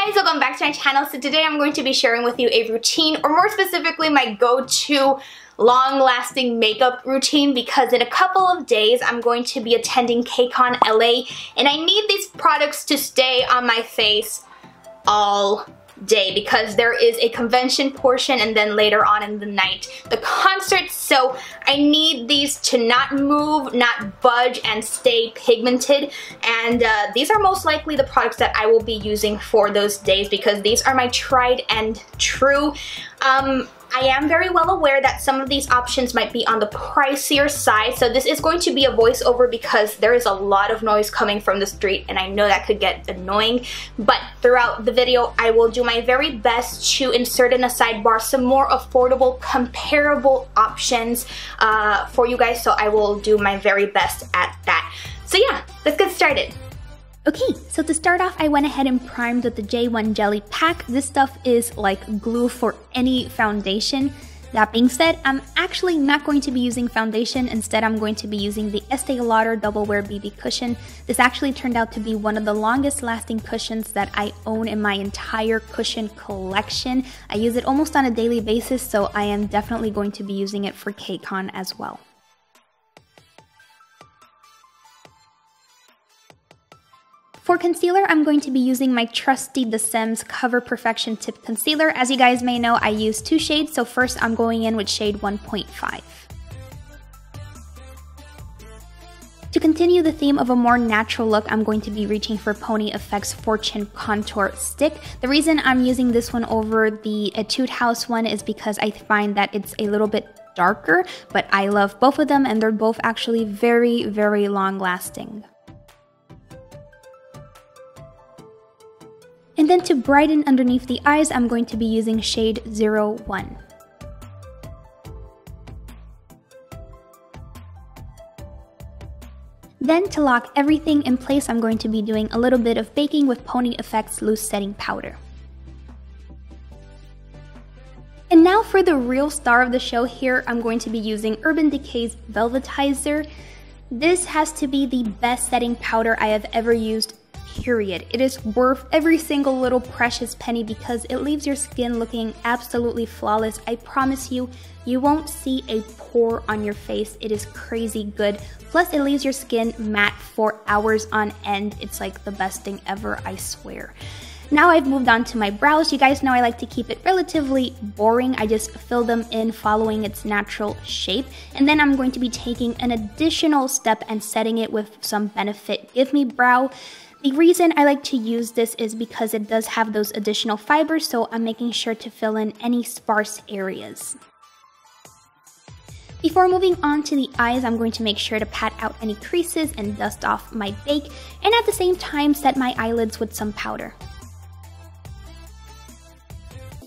guys, welcome back to my channel. So today I'm going to be sharing with you a routine, or more specifically my go-to long-lasting makeup routine, because in a couple of days I'm going to be attending KCON LA and I need these products to stay on my face all day because there is a convention portion and then later on in the night the concert, so I need these to not move, not budge, and stay pigmented. And these are most likely the products that I will be using for those days because these are my tried and true. I am very well aware that some of these options might be on the pricier side, so this is going to be a voiceover because there is a lot of noise coming from the street and I know that could get annoying. But throughout the video, I will do my very best to insert in a sidebar some more affordable, comparable options for you guys, so I will do my very best at that. So yeah, let's get started. Okay, so to start off, I went ahead and primed with the J.One Jelly Pack. This stuff is like glue for any foundation. That being said, I'm actually not going to be using foundation. Instead, I'm going to be using the Estee Lauder Double Wear BB Cushion. This actually turned out to be one of the longest lasting cushions that I own in my entire cushion collection. I use it almost on a daily basis, so I am definitely going to be using it for KCON as well. For concealer, I'm going to be using my trusty Saem's Cover Perfection Tip Concealer. As you guys may know, I use two shades, so first I'm going in with shade 1.5. To continue the theme of a more natural look, I'm going to be reaching for Pony Effects Fortune Contour Stick. The reason I'm using this one over the Etude House one is because I find that it's a little bit darker, but I love both of them and they're both actually very, very long lasting. And then to brighten underneath the eyes, I'm going to be using shade 01. Then to lock everything in place, I'm going to be doing a little bit of baking with Pony Effects Loose Setting Powder. And now for the real star of the show here, I'm going to be using Urban Decay's Velvitizer. This has to be the best setting powder I have ever used. Period. It is worth every single little precious penny because it leaves your skin looking absolutely flawless. I promise you, you won't see a pore on your face. It is crazy good. Plus, it leaves your skin matte for hours on end. It's like the best thing ever, I swear. Now I've moved on to my brows. You guys know I like to keep it relatively boring. I just fill them in following its natural shape. And then I'm going to be taking an additional step and setting it with some Benefit Give Me Brow. The reason I like to use this is because it does have those additional fibers, so I'm making sure to fill in any sparse areas. Before moving on to the eyes, I'm going to make sure to pat out any creases and dust off my bake, and at the same time set my eyelids with some powder.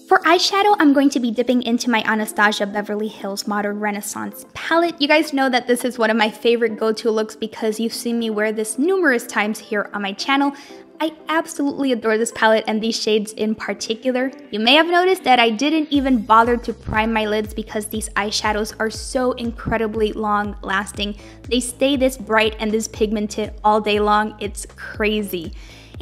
For eyeshadow, I'm going to be dipping into my Anastasia Beverly Hills Modern Renaissance palette. You guys know that this is one of my favorite go-to looks because you've seen me wear this numerous times here on my channel. I absolutely adore this palette and these shades in particular. You may have noticed that I didn't even bother to prime my lids because these eyeshadows are so incredibly long lasting. They stay this bright and this pigmented all day long. It's crazy.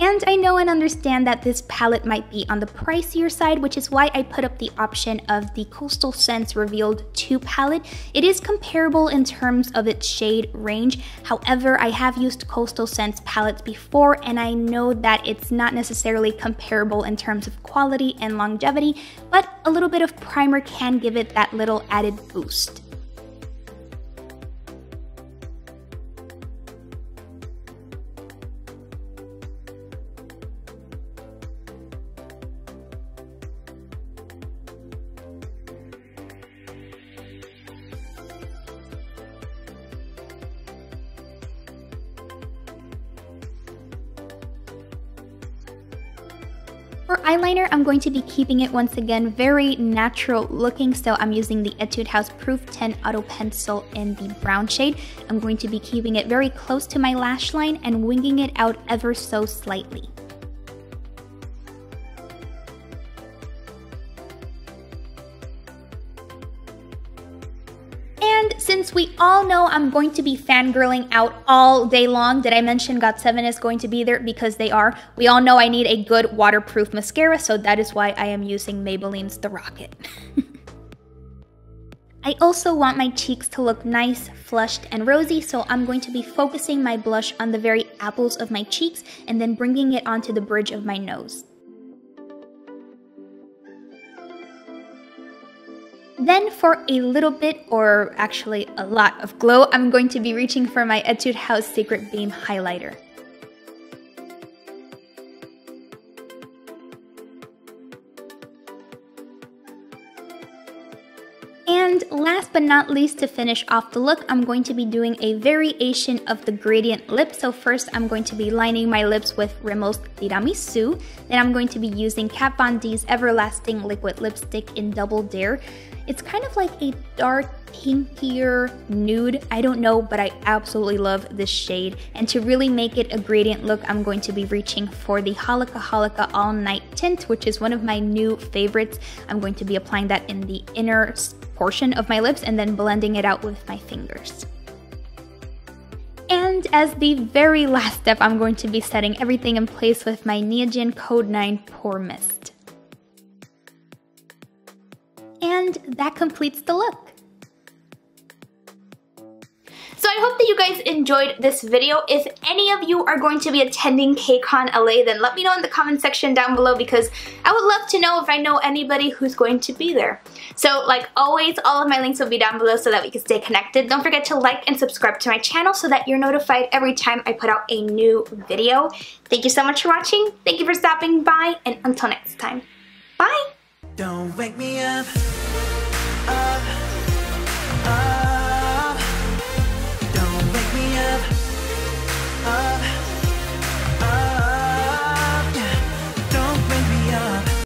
And I know and understand that this palette might be on the pricier side, which is why I put up the option of the Coastal Scents Revealed 2 palette. It is comparable in terms of its shade range. However, I have used Coastal Scents palettes before and I know that it's not necessarily comparable in terms of quality and longevity, but a little bit of primer can give it that little added boost. For eyeliner, I'm going to be keeping it once again very natural looking, so I'm using the Etude House Proof 10 Auto Pencil in the brown shade. I'm going to be keeping it very close to my lash line and winging it out ever so slightly. And since we all know I'm going to be fangirling out all day long, did I mention GOT7 is going to be there? Because they are. We all know I need a good waterproof mascara, so that is why I am using Maybelline's The Rocket. I also want my cheeks to look nice, flushed, and rosy, so I'm going to be focusing my blush on the very apples of my cheeks and then bringing it onto the bridge of my nose. Then for a little bit, or actually a lot of glow, I'm going to be reaching for my Etude House Secret Beam Highlighter. And last but not least, to finish off the look, I'm going to be doing a variation of the gradient lip. So first, I'm going to be lining my lips with Rimmel's Tiramisu. Then I'm going to be using Kat Von D's Everlasting Liquid Lipstick in Double Dare. It's kind of like a dark, pinkier nude. I don't know, but I absolutely love this shade. And to really make it a gradient look, I'm going to be reaching for the Halika Halika All Night Tint, which is one of my new favorites. I'm going to be applying that in the inner portion of my lips and then blending it out with my fingers. And as the very last step, I'm going to be setting everything in place with my NEOGEN Code 9 Pore Mist. And that completes the look. So I hope that you guys enjoyed this video. If any of you are going to be attending KCON LA, then let me know in the comment section down below, because I would love to know if I know anybody who's going to be there. So like always, all of my links will be down below so that we can stay connected. Don't forget to like and subscribe to my channel so that you're notified every time I put out a new video. Thank you so much for watching. Thank you for stopping by, and until next time, bye! Don't wake me up.